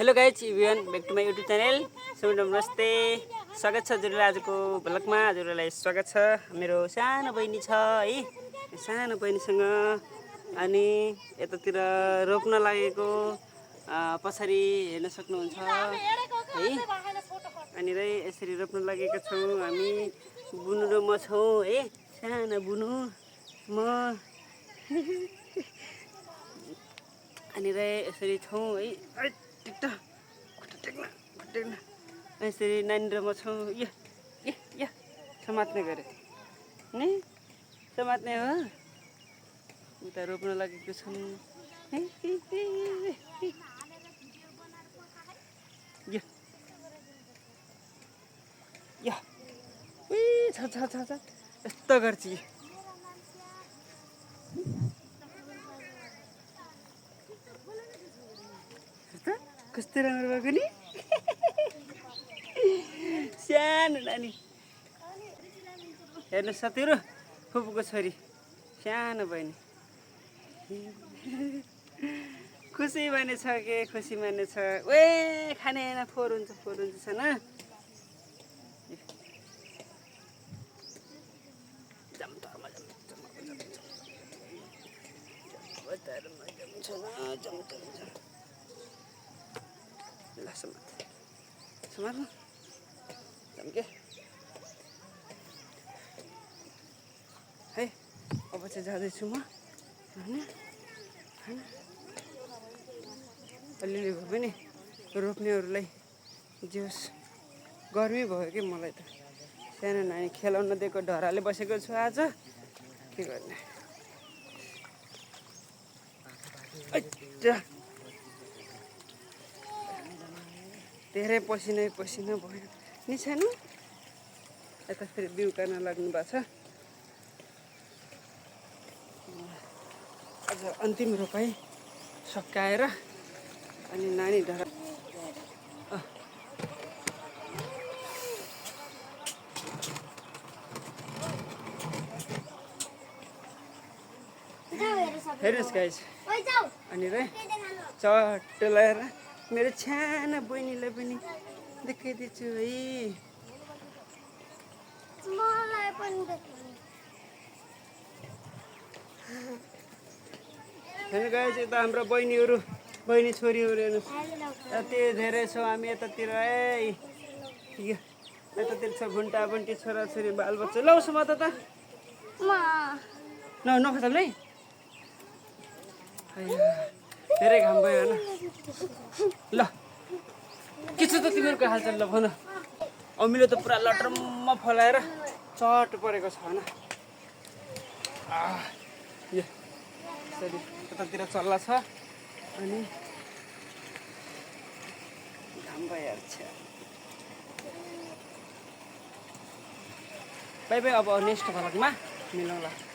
hello guys everyone back to my YouTube channel सबैजना नमस्ते स्वागत छ हजुरलाई आजको भ्लगमा हजुरलाई स्वागत छ मेरो सानो बहिनी छ है सानो बहिनीसँग अनि यतातिर रोप्न लागेको पछाडि हेर्न सक्नुहुन्छ है अनि रै यसरी रोप्न लागेका छौँ हामी बुनु र म छौँ है सानो बुनु म अनि रै यसरी छौँ है टिक्टा खुट्टा टेक्न यसरी नानी र म छौँ या समात्ने गरे नि समात्ने हो उता रोप्न लागेको छौँ या छ यस्तो गर्छ कस्तो राम्रो भएको नि सानो नानी हेर्नु साथीहरू फुपूको छोरी सानो बहिनी खुसी माने छ के खुसी माने छ ओए खाने होइन फोहोर हुन्छ छैन समात्नु जम्के है अब चाहिँ जाँदैछु म अलिअलि भए पनि रोप्नेहरूलाई जे होस् गर्मी भयो कि मलाई त सानो नानी खेलाउन दिएको ढराले बसेको छु आज के गर्ने धेरै पसिनै पसिना भयो नि सानो यता फेरि बिउ काट्न लाग्नु भएको छ आज अन्तिम रोपाइ सकाएर अनि नानी ढरा हेर्नुहोस् गाइस अनि रे चट्ट लगाएर मेरो सानो बहिनीलाई पनि देखाइदिन्छु है हेर्नु गाइस यता हाम्रो बहिनी छोरीहरू हेर्नुहोस् यति धेरै छौँ हामी यतातिर है यतातिर छ भुन्टा भुन्टी छोराछोरी बालबच्चा ल उसो त नखतम नै धेरै घाम भयो होइन ल के छ त तिमीहरूको हालचाल ल भन अमिलो त पुरा लटरम्म फलाएर चट परेको छ होइन यसरी यतातिर चल्ला छ अनि घाम भइहाल्छ बाई बाई अब नेक्स्ट भ्लगमा मिलाउँला